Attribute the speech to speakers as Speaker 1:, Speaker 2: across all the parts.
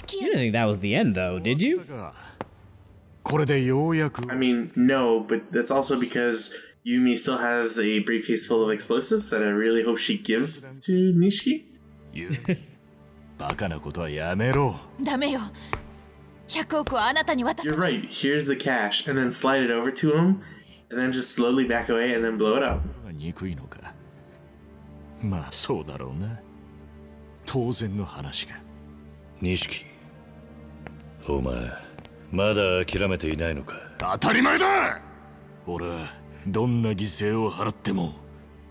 Speaker 1: didn't think that was the end, though, did you?
Speaker 2: I mean, no, but that's also because Yumi still has a briefcase full of explosives that I really hope she gives to Nishiki.
Speaker 1: You're
Speaker 2: right, here's the cash, and then slide it over to him, and then just slowly back away and then blow it up.
Speaker 3: まあそうだろうな。当然の話か。
Speaker 4: 錦、お前まだ諦めていないのか。
Speaker 3: 当たり前だ。俺はどんな犠牲を払っても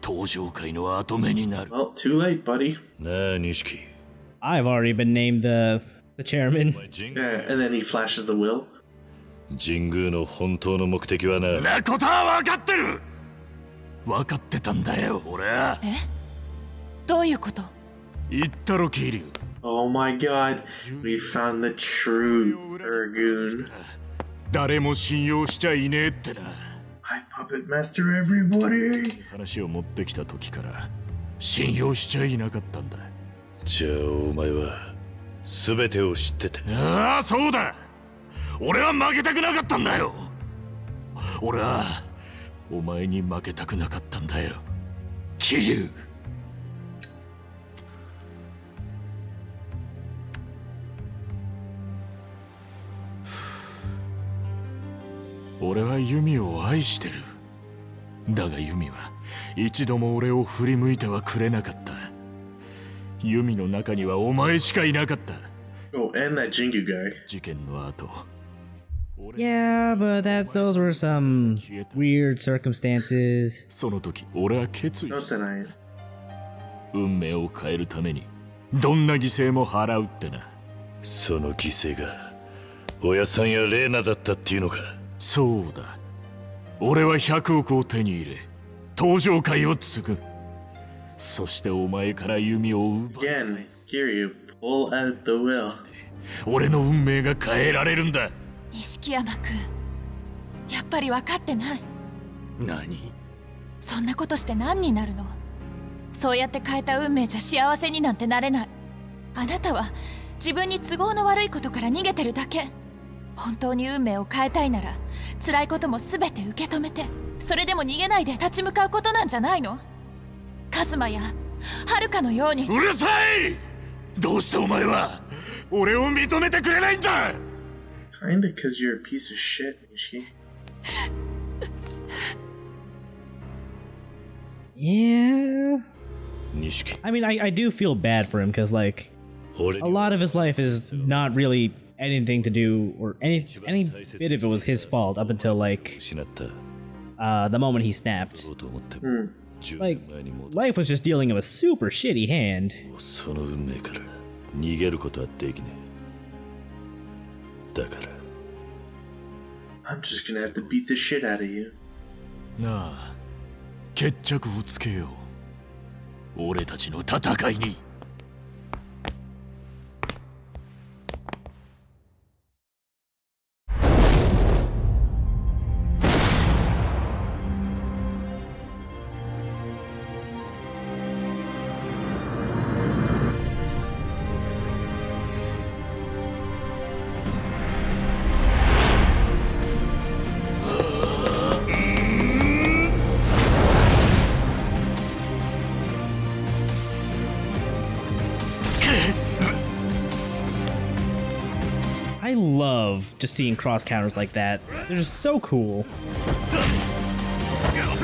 Speaker 3: 登場界の跡目になる。
Speaker 2: Well, too late, buddy.
Speaker 4: なあ錦。
Speaker 1: I've already been named the chairman.
Speaker 2: Yeah, and then he flashes the will.
Speaker 4: 神宮の本当の目的はな。
Speaker 3: なことは分かってる。分かってたんだよ、俺は。え？
Speaker 1: どういうこと？
Speaker 3: 言ったろ、キリュウ。
Speaker 2: Oh my god, we found the true Dragoon.
Speaker 3: 誰も信用しちゃいねえってな。
Speaker 2: I puppet master everybody.
Speaker 3: 話を持ってきた時から信用しちゃいなかったんだ。
Speaker 4: じゃあお前は全てを知ってた。
Speaker 3: ああ、そうだ。俺は負けたくなかったんだよ。俺はお前に負けたくなかったんだよ、キリュウ。俺はユミを愛してる。だがユミは一度も俺を振り向いてはくれなかった。ユミの中にはお前しかいなかった。
Speaker 2: Oh, and that Jingu guy.
Speaker 3: 事件の後。
Speaker 1: Yeah, but those were some weird circumstances.
Speaker 3: その時、俺は決意した。
Speaker 2: Don't deny it.
Speaker 3: 運命を変えるためにどんな犠牲も払うってな。
Speaker 4: その犠牲が親さんやレーナだったっていうのか。
Speaker 3: そうだ。俺は100億を手に入れ登場界を継ぐ。そしてお前から弓を奪う。
Speaker 2: Again, Kiryu, pull out the will.
Speaker 3: 俺の運命が変えられるんだ。
Speaker 5: 錦山君、やっぱり分かってない。
Speaker 3: 何？
Speaker 5: そんなことして何になるの？そうやって変えた運命じゃ幸せになんてなれない。あなたは自分に都合の悪いことから逃げてるだけ。本当に運命を変えたいなら辛いことも全て受け止めて、それでも逃げないで立ち向かうことなんじゃないの？カズマやはるかのように。
Speaker 3: うるさい！どうしてお前は俺を認めてくれないんだ！
Speaker 2: Kinda cause you're a piece of shit, Nishiki.
Speaker 1: Yeah.
Speaker 4: Nishiki.
Speaker 1: I mean, I do feel bad for him because, like, a lot of his life is not really anything to do, or any bit of it was his fault up until, like, the moment he snapped. Like, life was just dealing him a super shitty hand.
Speaker 2: I'm just gonna have to beat the shit out of you.
Speaker 3: なあ、決着をつけよう。俺たちの戦いに。
Speaker 1: I love just seeing cross counters like that. They're just so cool.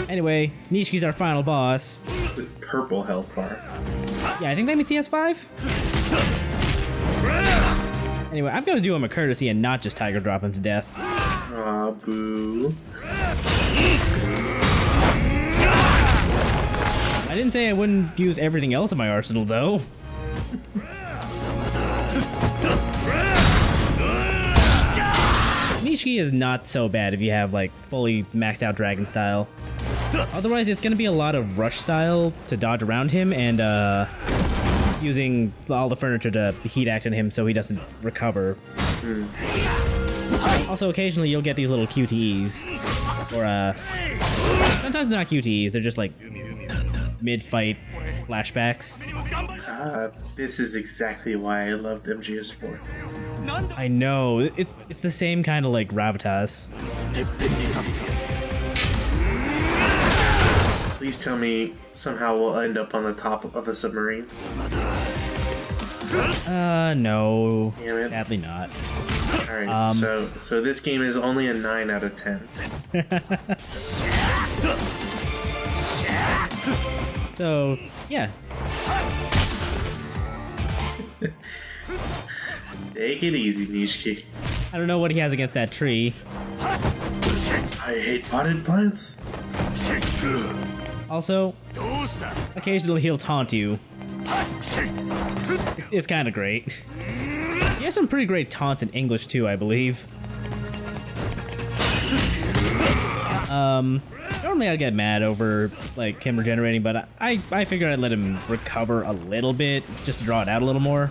Speaker 1: Anyway, Nishiki's our final boss.
Speaker 2: With purple health bar.
Speaker 1: Yeah, I think that means he has 5. Anyway, I'm gonna do him a courtesy and not just Tiger Drop him to death.
Speaker 2: Aw, boo.
Speaker 1: I didn't say I wouldn't use everything else in my arsenal, though. Nishiki is not so bad if you have, like, fully maxed out dragon style. Otherwise, it's gonna be a lot of rush style to dodge around him and, using all the furniture to heat act on him so he doesn't recover. Also, occasionally you'll get these little QTEs. Or, sometimes they're not QTEs, they're just, like, mid-fight flashbacks.
Speaker 2: This is exactly why I loved MGS4.
Speaker 1: I know, it's the same kind of like gravitas.
Speaker 2: Please tell me somehow we'll end up on the top of a submarine.
Speaker 1: No.
Speaker 2: Damn it.
Speaker 1: Sadly not.
Speaker 2: Alright, so this game is only a 9 out of 10.
Speaker 1: So, yeah.
Speaker 2: Take it easy, Nishiki.
Speaker 1: I don't know what he has against that tree.
Speaker 2: I hate potted plants.
Speaker 1: Also, occasionally he'll taunt you. It's kind of great. He has some pretty great taunts in English too, I believe. Normally I'd get mad over like him regenerating, but I figured I'd let him recover a little bit just to draw it out a little more.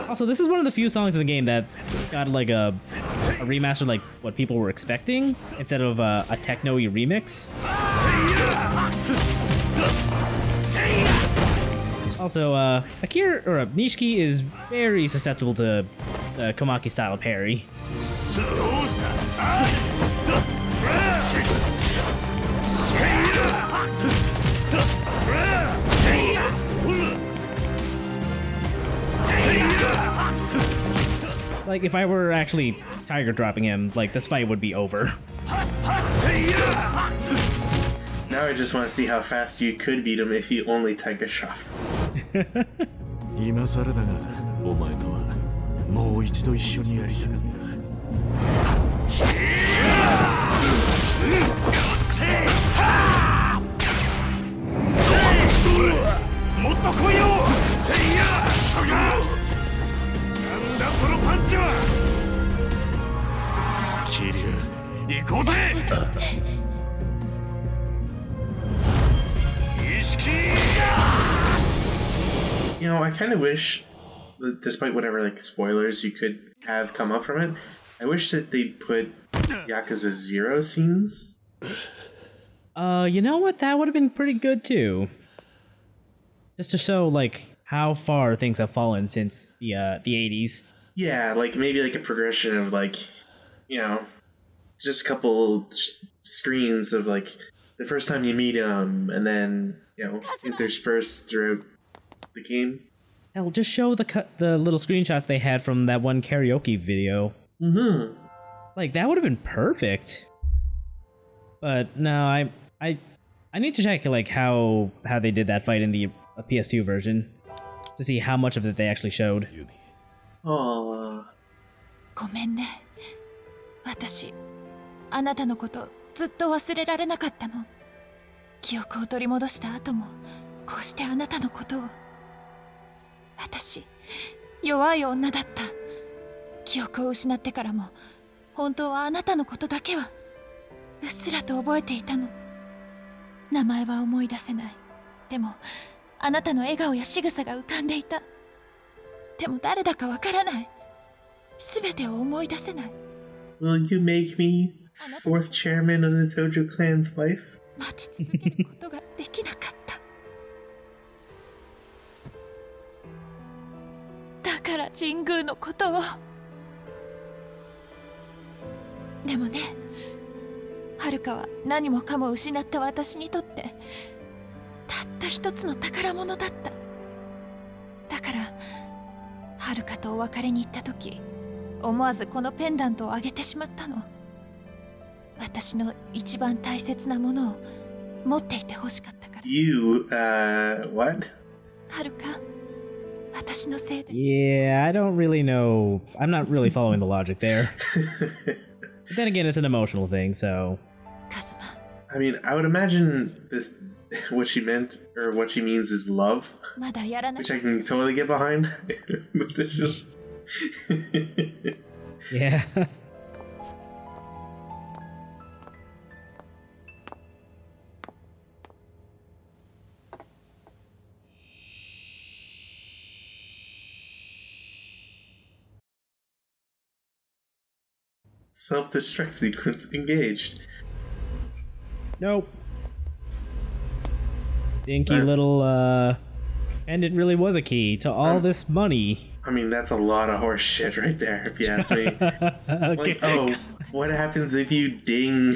Speaker 1: Also, this is one of the few songs in the game that got like a remaster like what people were expecting instead of a techno-y remix. Also, Nishiki is very susceptible to Komaki style parry. Like, if I were actually tiger dropping him, like, this fight would be over.
Speaker 2: Now I just want to see how fast you could beat him if you only tiger dropped.
Speaker 3: 今更だがお前とはもう一度一緒にやりたかった。もっと来いよ。なんだそのパンチは。桐生、行こうぜ。意識。
Speaker 2: You know, I kind of wish, despite whatever like spoilers you could have come up from it, I wish that they'd put Yakuza 0 scenes.
Speaker 1: You know what? That would have been pretty good too. Just to show like how far things have fallen since the 80s.
Speaker 2: Yeah, like maybe like a progression of like, you know, just a couple screens of like the first time you meet him, and then you know interspersed throughout the game.
Speaker 1: Hell, just show the little screenshots they had from that one karaoke video.
Speaker 2: Mm-hmm.
Speaker 1: Like that would have been perfect. But no, I need to check like how they did that fight in the PS2 version to see how much of it they actually showed.
Speaker 2: Aww.
Speaker 5: ごめんね。私、あなたのことずっと忘れられなかったの。記憶を取り戻した後も、こうしてあなたのことを。私、弱い女だった。記憶を失ってからも、本当はあなたのことだけは、うっすらと覚えていたの。名前は思い出せない。でも、あなたの笑顔や仕草が浮かんでいた。でも誰だかわからない。すべてを思い出せない。
Speaker 2: Will you make me fourth chairman of the Tojo clan's wife?
Speaker 5: 待ち続けることができなかった。だから神宮のことを。でもね、はるかは何もかも失った私にとってたった一つの宝物だった。だからはるかとお別れに行った時、思わずこのペンダントをあげてしまったの。私の一番大切なものを持っていてほしかったから。
Speaker 2: You, what?
Speaker 5: はるか、私のせいで。
Speaker 1: Yeah, I don't really know. I'm not really following the logic there. But then again, it's an emotional thing, so.
Speaker 5: カズマ。
Speaker 2: I mean, I would imagine this, what she meant, or what she means is love.
Speaker 5: まだやらな
Speaker 2: Which I can totally get behind. But there's just...
Speaker 1: Yeah.
Speaker 2: Self-destruct sequence engaged.
Speaker 1: Nope. dinky little pendant really was a key to all this money.
Speaker 2: I mean, that's a lot of horse shit right there, if you ask me. Like, oh, what happens if you ding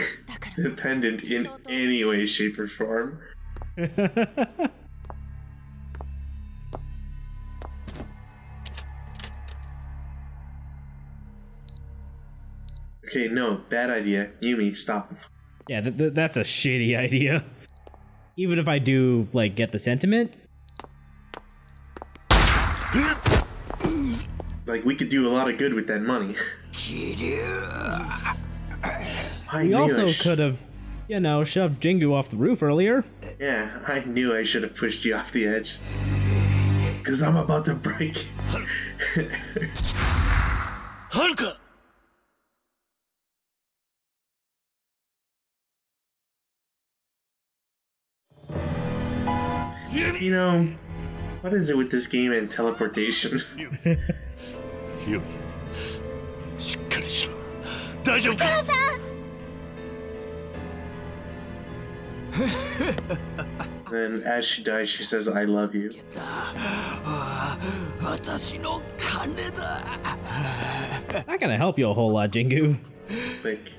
Speaker 2: the pendant in any way, shape, or form? Okay, no, bad idea. Yumi, stop.
Speaker 1: Yeah, that's a shitty idea. Even if I do, like, get the sentiment.
Speaker 2: Like, we could do a lot of good with that money.
Speaker 1: We also could have, you know, shoved Jingu off the roof earlier.
Speaker 2: Yeah, I knew I should have pushed you off the edge. Because I'm about to break.
Speaker 4: Haruka!
Speaker 2: You know, what is it with this game and teleportation?
Speaker 4: Yumi, しっかりしろ。大丈夫か？お母さん。
Speaker 2: And as she dies, she says, I love you.
Speaker 1: Not gonna help you a whole lot, Jingu.
Speaker 2: Like,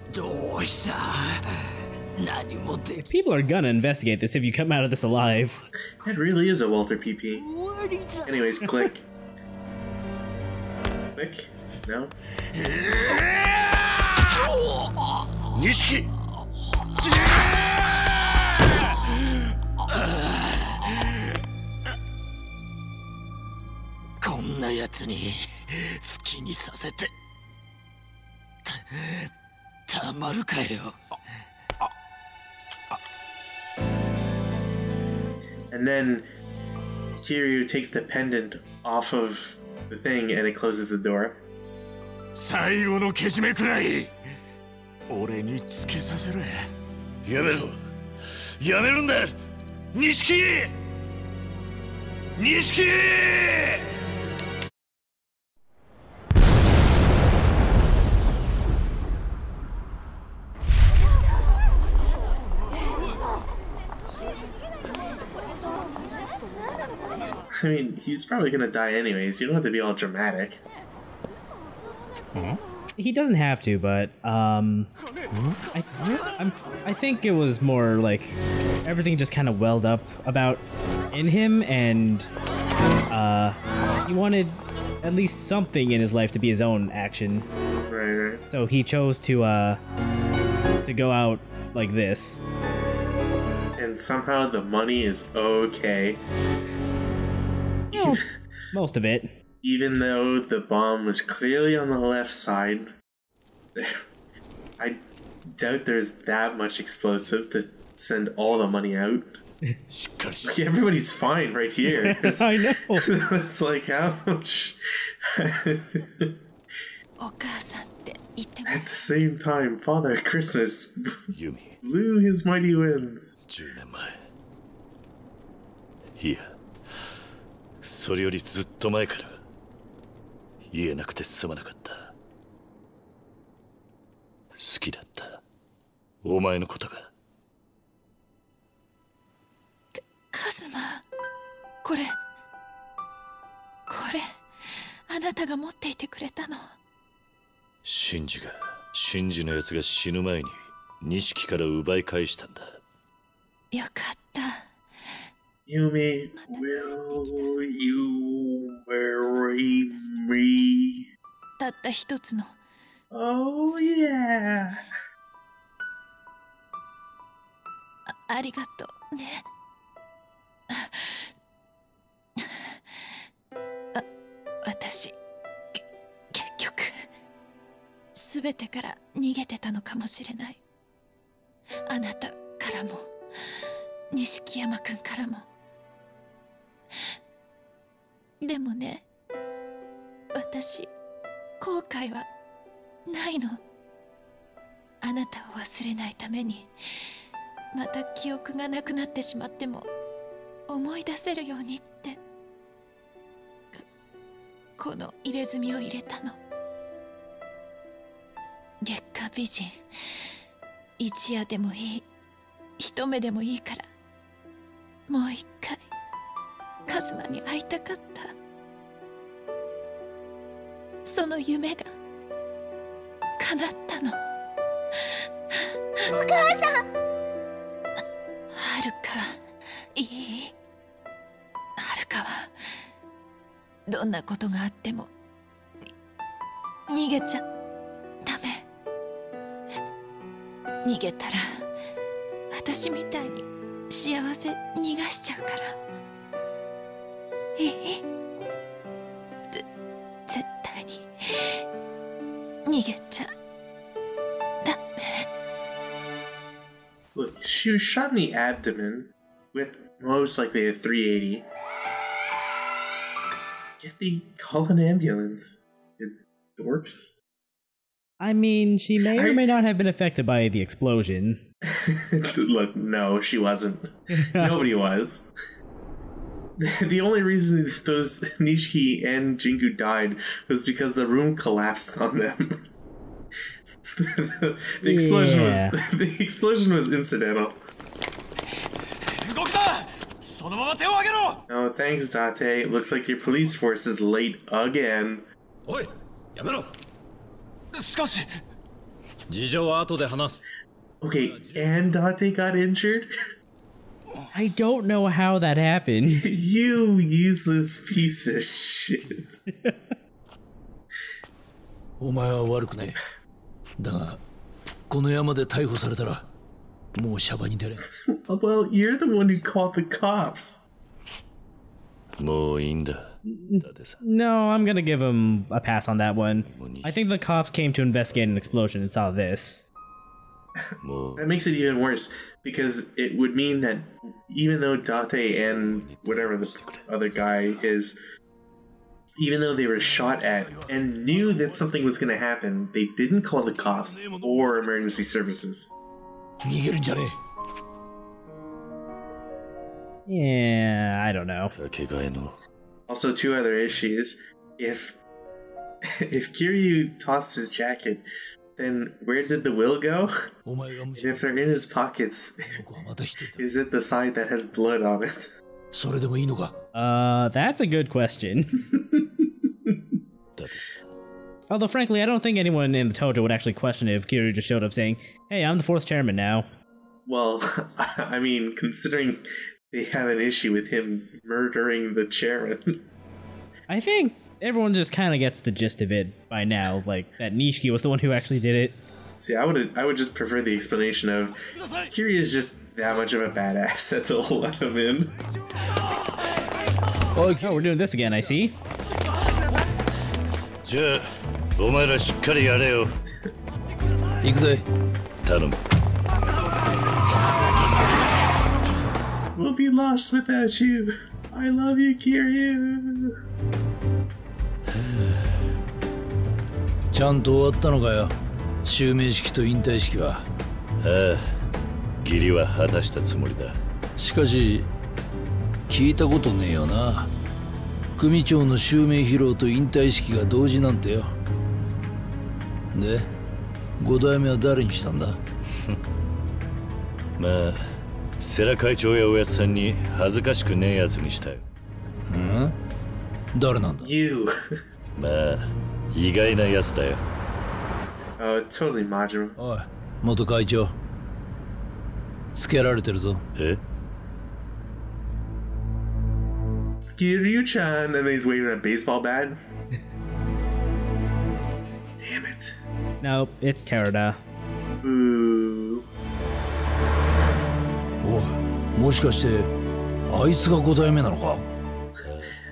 Speaker 1: if people are gonna investigate this if you come out of this alive.
Speaker 2: that really is a Walter PP. Anyways, click. Click? No?
Speaker 4: Nishiki! こんな奴に好きにさせてたまるかよ。
Speaker 2: And then Kiryu takes the pendant off of the thing and it closes the door.
Speaker 3: 最後のけじめくらい俺につけさせろ。
Speaker 4: やめろ。やめるんだ。錦！錦！
Speaker 2: I mean, he's probably gonna die anyways. You don't have to be all dramatic.
Speaker 1: He doesn't have to, but I think it was more like everything just kind of welled up about in him, and he wanted at least something in his life to be his own action.
Speaker 2: Right.
Speaker 1: So he chose to go out like this.
Speaker 2: And somehow the money is okay.
Speaker 1: Well, most of it.
Speaker 2: Even though the bomb was clearly on the left side, I doubt there's that much explosive to send all the money out. Like, everybody's fine right here.
Speaker 1: I know.
Speaker 2: It's like, ouch. At the same time, Father Christmas blew his mighty winds.
Speaker 4: 10年前。いや、それよりずっと前から言えなくてすまなかった。好きだった。お前のことが。
Speaker 5: カズマ、これあなたが持っていてくれたの。
Speaker 4: シンジのやつが死ぬ前に錦から奪い返したんだ。
Speaker 5: よかった。
Speaker 2: Yumi, will you marry me?
Speaker 5: たった一つの。
Speaker 2: Oh yeah.
Speaker 5: ありがとうね。私結局全てから逃げてたのかもしれない。あなたからも錦山くんからも。でもね、私後悔はないの。あなたを忘れないためにまた記憶がなくなってしまっても思い出せるようにってこの入れ墨を入れたの。月下美人、一夜でもいい、一目でもいいからもう一回カズマに会いたかった。その夢が叶ったの。お母さん。はるか、いい？はるかはどんなことがあっても逃げちゃダメ。逃げたら私みたいに幸せ逃がしちゃうから。いい？絶対に逃げちゃダメ。
Speaker 2: Look, she was shot in the abdomen with most likely a 380. Call an ambulance. It dorks.
Speaker 1: I mean, she may or may not have been affected by the explosion.
Speaker 2: Look, no, she wasn't. Nobody was. The only reason those Nishiki and Jingu died was because the room collapsed on them. the explosion was incidental. Oh, thanks, Date. Looks like your police force is late again. Okay, and Date got injured?
Speaker 1: I don't know how that happened.
Speaker 2: You useless piece of shit.
Speaker 6: Well,
Speaker 2: you're the one who called the cops.
Speaker 1: No, I'm gonna give him a pass on that one. I think the cops came to investigate an explosion and saw this.
Speaker 2: That makes it even worse, because it would mean that even though Date and whatever the other guy is, even though they were shot at and knew that something was going to happen, they didn't call the cops or emergency services.
Speaker 1: Yeah, I don't know.
Speaker 2: Also, two other issues. If Kiryu tossed his jacket, then where did the will go? And if they're in his pockets, is it the side that has blood on it?
Speaker 1: That's a good question. Although, frankly, I don't think anyone in the Tojo would actually question it if Kiryu just showed up saying, "Hey, I'm the fourth chairman now."
Speaker 2: Well, I mean, considering they have an issue with him murdering the chairman.
Speaker 1: I think everyone just kind of gets the gist of it by now, like that Nishiki was the one who actually did it.
Speaker 2: See, I would just prefer the explanation of Kiryu is just that much of a badass that they'll let him in.
Speaker 1: Oh, we're doing this again, I see.
Speaker 2: We'll be lost without you. I love you, Kiryu.
Speaker 6: ちゃんと終わったのかよ。襲名式と引退式は。
Speaker 4: ああ、義理は果たしたつもりだ。
Speaker 6: しかし聞いたことねえよな。組長の襲名披露と引退式が同時なんてよ。で、5代目は誰にしたんだ？
Speaker 4: まあ、世良会長やおやつさんに恥ずかしくねえやつにしたよ。
Speaker 6: 誰なんだ？
Speaker 2: You.
Speaker 4: まあ、意外なやつだよ。
Speaker 2: Oh, totally Majima.
Speaker 6: おい、元会長。つけられてるぞ。
Speaker 4: え
Speaker 2: Kiryu-chan, and he's waving a baseball bat. Damn it.
Speaker 1: Nope, it's Terada.
Speaker 2: Boo.
Speaker 6: おい、もしかしてあいつが5代目なのか？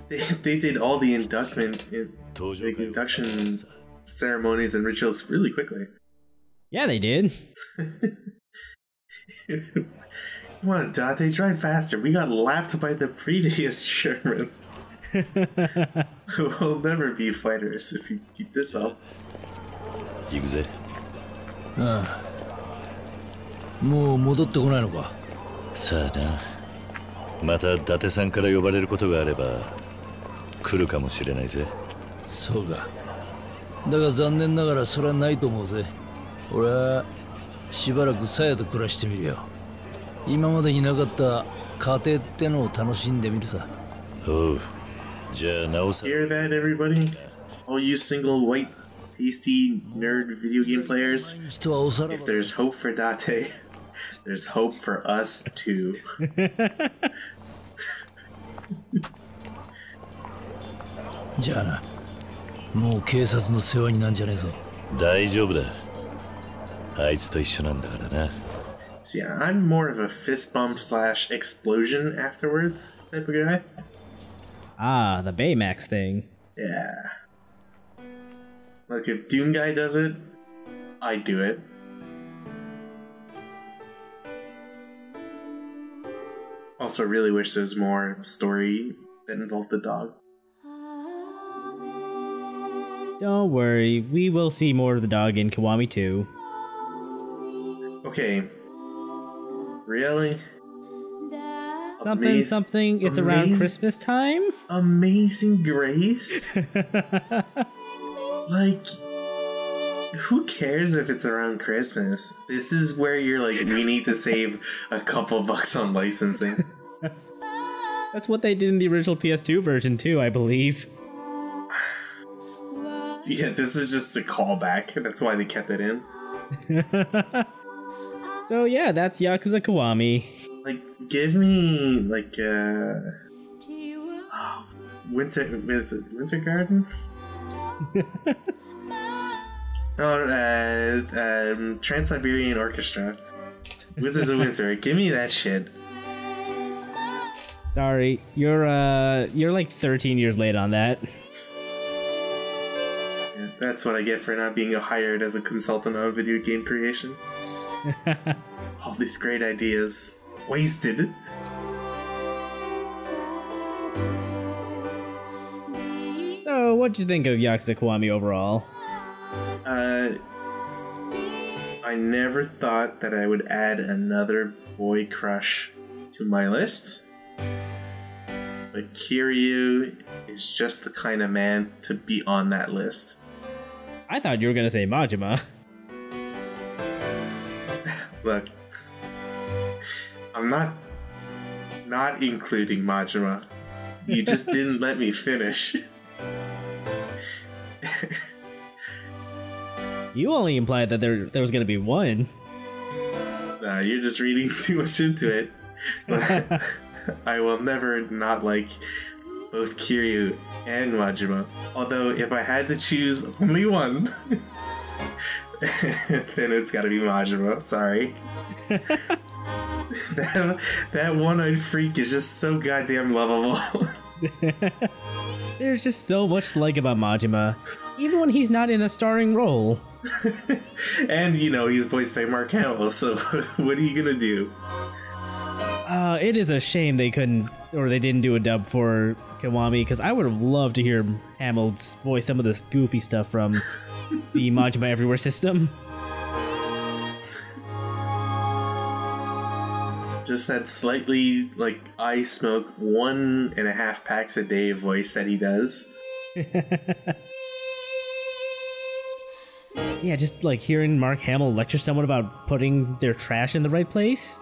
Speaker 2: They did all the induction ceremonies and rituals really quickly.
Speaker 1: Yeah, they did.
Speaker 2: Come on, Date, drive faster. We got lapped by the previous chairman. We'll never be fighters if you keep this up.
Speaker 4: 行くぜ。
Speaker 6: ああ、もう戻ってこないのか？
Speaker 4: さあな。また伊達さんから呼ばれることがあれば来るかもしれないぜ。
Speaker 6: そうか。だが残念ながらそれはないと思うぜ。俺はしばらく鞘と暮らしてみるよ。今までになかった家庭ってのを楽しんでみるさ。
Speaker 2: Hear that, everybody? All you single white pasty nerd video game players? If there's hope for Date, there's hope for us too.
Speaker 6: じゃあな、もう警察の世話になんじゃねえぞ。
Speaker 4: 大丈夫だ。あいつと一緒なんだからな。
Speaker 2: See, I'm more of a fist bump / explosion afterwards type of guy.
Speaker 1: Ah, the Baymax thing.
Speaker 2: Yeah. Like if Doom Guy does it, I do it. Also, really wish there was more story that involved the dog.
Speaker 1: Don't worry, we will see more of the dog in Kiwami 2.
Speaker 2: Okay. Really?
Speaker 1: Something, it's around Christmas time?
Speaker 2: Amazing Grace? Like, who cares if it's around Christmas? This is where you're like, we need to save a couple bucks on licensing.
Speaker 1: That's what they did in the original PS2 version too, I believe.
Speaker 2: Yeah, this is just a callback. That's why they kept it in.
Speaker 1: So yeah, that's Yakuza Kiwami.
Speaker 2: Like, give me, like, Winter Garden? Trans-Siberian Orchestra. Wizards of Winter. Give me that shit.
Speaker 1: Sorry, you're like 13 years late on that.
Speaker 2: Yeah, that's what I get for not being hired as a consultant on video game creation. All these great ideas. Wasted.
Speaker 1: So, what'd you think of Yakuza Kiwami overall?
Speaker 2: I never thought that I would add another boy crush to my list. But Kiryu is just the kind of man to be on that list.
Speaker 1: I thought you were gonna say Majima.
Speaker 2: Look, I'm not including Majima. You just didn't let me finish.
Speaker 1: You only implied that there was gonna be one.
Speaker 2: Nah, you're just reading too much into it. I will never not like both Kiryu and Majima. Although, if I had to choose only one, then it's gotta be Majima. Sorry. that one-eyed freak is just so goddamn lovable.
Speaker 1: There's just so much to like about Majima, even when he's not in a starring role.
Speaker 2: And, you know, he's voiced by Mark Hamill, so what are you gonna do?
Speaker 1: It is a shame they didn't do a dub for Kiwami, because I would have loved to hear Hamill voice some of this goofy stuff from the Majima Everywhere system.
Speaker 2: Just that slightly, like, I smoke 1.5 packs a day voice that he does.
Speaker 1: Yeah, just like hearing Mark Hamill lecture someone about putting their trash in the right place.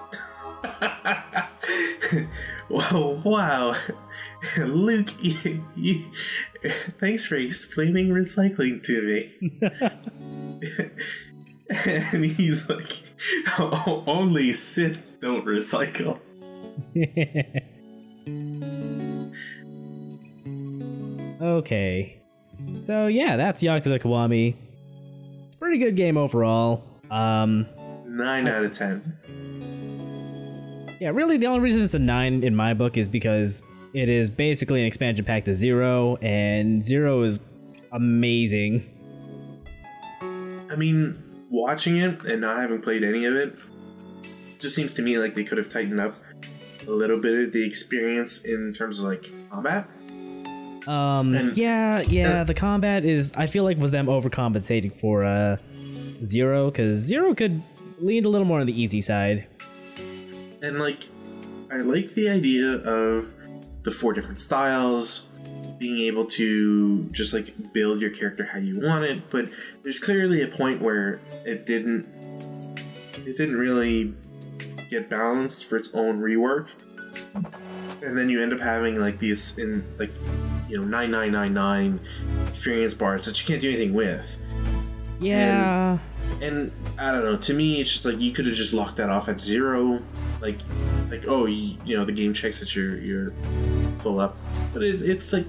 Speaker 2: Well, wow. Luke, thanks for explaining recycling to me. And he's like, only Sith don't recycle.
Speaker 1: Okay. So yeah, that's Yakuza Kiwami. It's a pretty good game overall.
Speaker 2: 9 out of 10.
Speaker 1: Yeah, really the only reason it's a 9 in my book is because it is basically an expansion pack to Zero, and Zero is amazing.
Speaker 2: I mean, watching it and not having played any of it just seems to me like they could have tightened up a little bit of the experience in terms of like combat.
Speaker 1: The combat is, I feel like, was them overcompensating for Zero, because Zero could lean a little more on the easy side.
Speaker 2: And like, I like the idea of the 4 different styles, being able to just like build your character how you want it, but there's clearly a point where it didn't really get balanced for its own rework. and then you end up having like these 9999 experience bars that you can't do anything with.
Speaker 1: Yeah.
Speaker 2: And I don't know, to me it's just like you could have just locked that off at 0, like oh, the game checks that you're full up, but it's like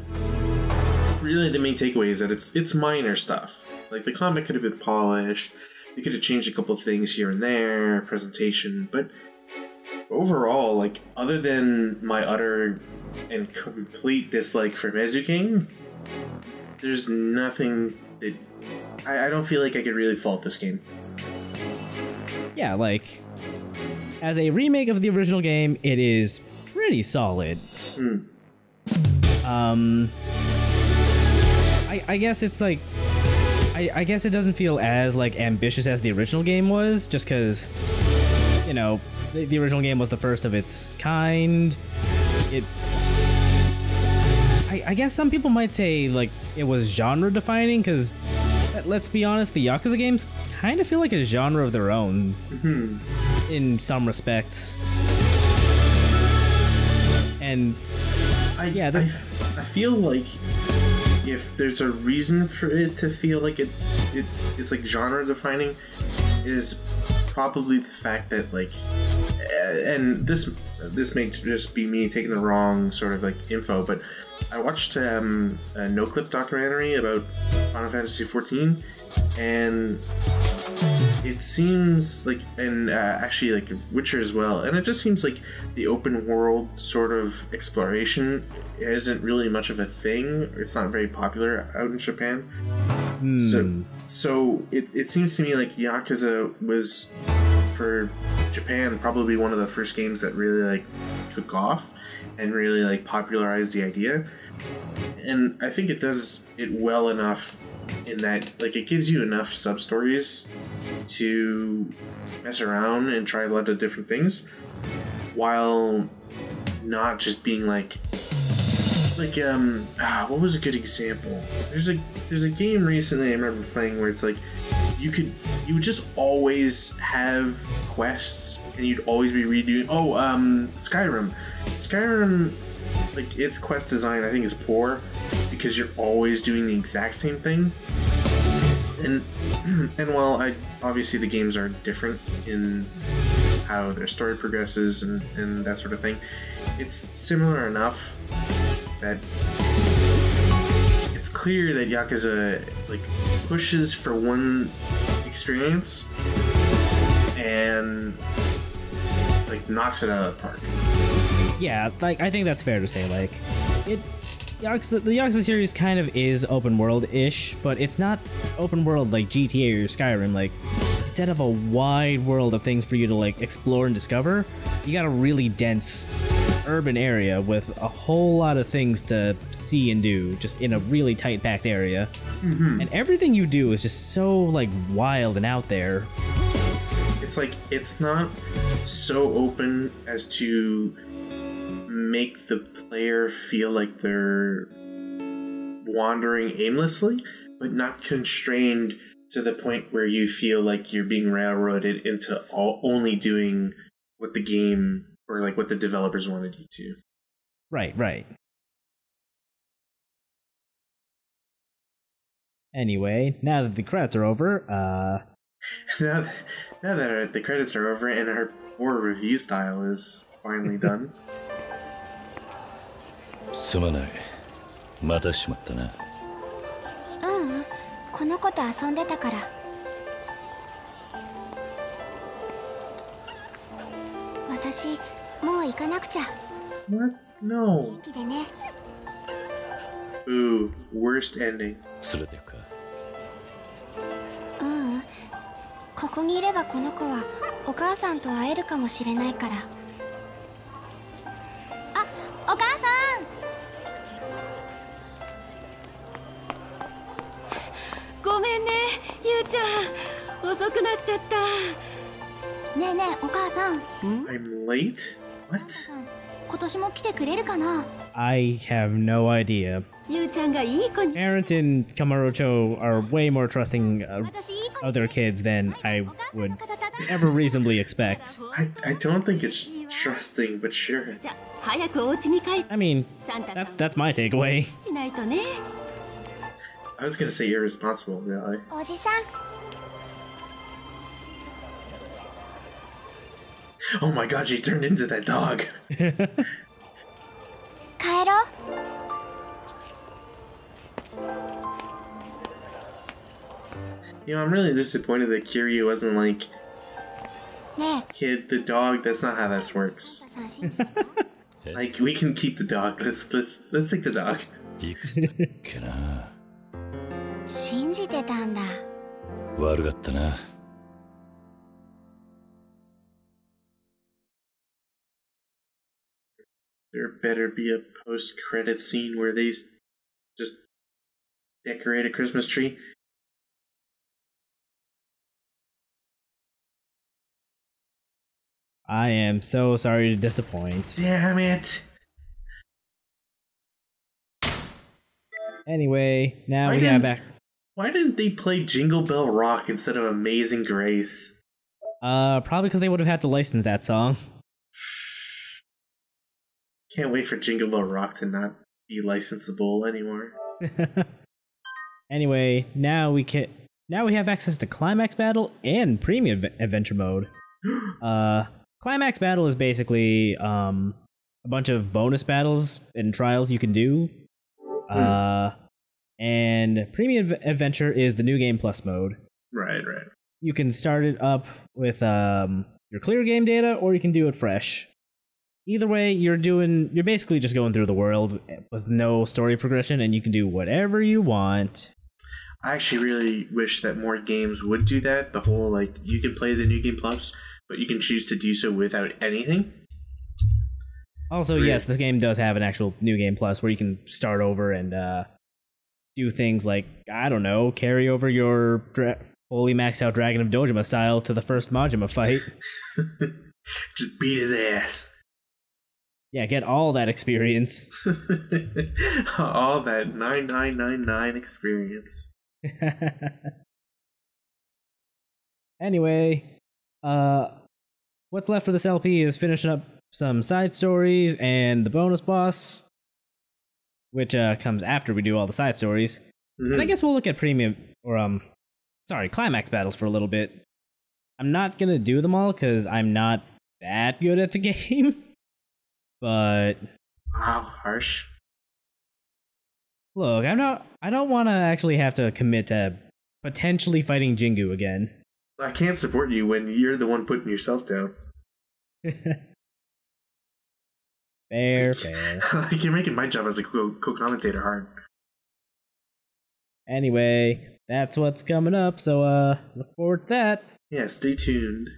Speaker 2: really the main takeaway is that it's minor stuff. Like the combat could have been polished, you could have changed a couple of things here and there, presentation, but overall, like, other than my utter and complete dislike for Mezuking, there's nothing that I don't feel like I could really fault this game.
Speaker 1: Yeah, like, as a remake of the original game, it is pretty solid. I guess it's like, I guess it doesn't feel as like ambitious as the original game was, just because, you know, the original game was the first of its kind. I guess some people might say like it was genre defining, because let's be honest, the Yakuza games kind of feel like a genre of their own in some respects. And I
Speaker 2: feel like if there's a reason for it to feel like it's like genre defining, is probably the fact that, like, and this may just be me taking the wrong sort of like info, but I watched a no-clip documentary about Final Fantasy XIV, and it seems like, and actually like Witcher as well, and it just seems like the open world sort of exploration isn't really much of a thing. It's not very popular out in Japan. So it seems to me like Yakuza was, for Japan, probably one of the first games that really like took off and really like popularized the idea. And I think it does it well enough in that, like, it gives you enough sub-stories to mess around and try a lot of different things, while not just being like what was a good example? There's a game recently I remember playing where it's like you would just always have quests and you'd always be redoing. Skyrim, like, its quest design I think is poor because you're always doing the exact same thing. And while obviously the games are different in how their story progresses and that sort of thing, it's similar enough that it's clear that Yakuza like pushes for one experience and like knocks it out of the park.
Speaker 1: Yeah, like, I think that's fair to say. Like, the Yakuza series kind of is open world-ish, but it's not open world like GTA or Skyrim. Like, instead of a wide world of things for you to like explore and discover, you got a really dense urban area with a whole lot of things to see and do, just in a really tight packed area. And everything you do is just so like wild and out there.
Speaker 2: It's like, it's not so open as to make the player feel like they're wandering aimlessly, but not constrained to the point where you feel like you're being railroaded into only doing what the game or like what the developers wanted you to.
Speaker 1: Right. Anyway, now that the credits are over,
Speaker 2: now that the credits are over and our poor review style is finally done.
Speaker 4: すまない。またしまったな。
Speaker 7: この子と遊んでたから。私、もう行かなくちゃ。
Speaker 2: What? No.
Speaker 7: 元気でね。
Speaker 2: Ooh, worst ending.
Speaker 4: 連れてくか。
Speaker 7: ここにいればこの子はお母さんと会えるかもしれないから。あ、お母さん。
Speaker 5: ごめんね、ゆうちゃん。遅くなっちゃった。
Speaker 7: ねえねえ、お母さん。
Speaker 2: I'm late? What?
Speaker 7: 今年も来てくれるかな？
Speaker 1: I have no idea.
Speaker 5: ゆうちゃんがいい子に。
Speaker 1: Parent and Kamarocho are way more trusting of other kids than I would ever reasonably expect.
Speaker 2: I don't think it's trusting, but sure.
Speaker 1: I mean, that's my takeaway.
Speaker 2: I was gonna say irresponsible, really.
Speaker 7: おじさん
Speaker 2: Oh my god, she turned into that dog.
Speaker 7: 帰ろう
Speaker 2: You know, I'm really disappointed that Kiryu wasn't like,
Speaker 7: ね
Speaker 2: kid, the dog. That's not how this works.
Speaker 7: えさん信じてた
Speaker 2: Like, we can keep the dog. Let's take the dog.
Speaker 4: いくつだっけな。
Speaker 7: 信じてたんだ
Speaker 4: 悪かったな。
Speaker 2: There better be a post-credit scene where they just decorate a Christmas tree.
Speaker 1: I am so sorry to disappoint.
Speaker 2: Damn it!
Speaker 1: Anyway, now we have back.
Speaker 2: Why didn't they play Jingle Bell Rock instead of Amazing Grace?
Speaker 1: Probably because they would have had to license that song.
Speaker 2: Can't wait for Jingle Bell Rock to not be licensable anymore.
Speaker 1: Anyway, now we have access to Climax Battle and Premium Adventure Mode. Climax Battle is basically a bunch of bonus battles and trials you can do. And Premium Adventure is the New Game Plus mode.
Speaker 2: Right.
Speaker 1: You can start it up with your clear game data, or you can do it fresh. Either way, you're basically just going through the world with no story progression, and you can do whatever you want.
Speaker 2: I actually really wish that more games would do that. The whole, like, you can play the New Game Plus, but you can choose to do so without anything.
Speaker 1: Also, yes, this game does have an actual New Game Plus where you can start over and do things like, I don't know, carry over your fully maxed out Dragon of Dojima style to the first Majima fight.
Speaker 2: Just beat his ass.
Speaker 1: Yeah, get all that experience.
Speaker 2: All that 9999 experience.
Speaker 1: Anyway, what's left for this LP is finishing up some side stories and the bonus boss, which comes after we do all the side stories. Mm-hmm. And I guess we'll look at climax battles for a little bit. I'm not gonna do them all because I'm not that good at the game. But
Speaker 2: wow, harsh.
Speaker 1: Look, I don't want to actually have to commit to potentially fighting Jingu again.
Speaker 2: I can't support you when you're the one putting yourself down.
Speaker 1: Fair.
Speaker 2: Like, you're making my job as a co-commentator hard.
Speaker 1: Anyway, that's what's coming up, so look forward to that.
Speaker 2: Yeah, stay tuned.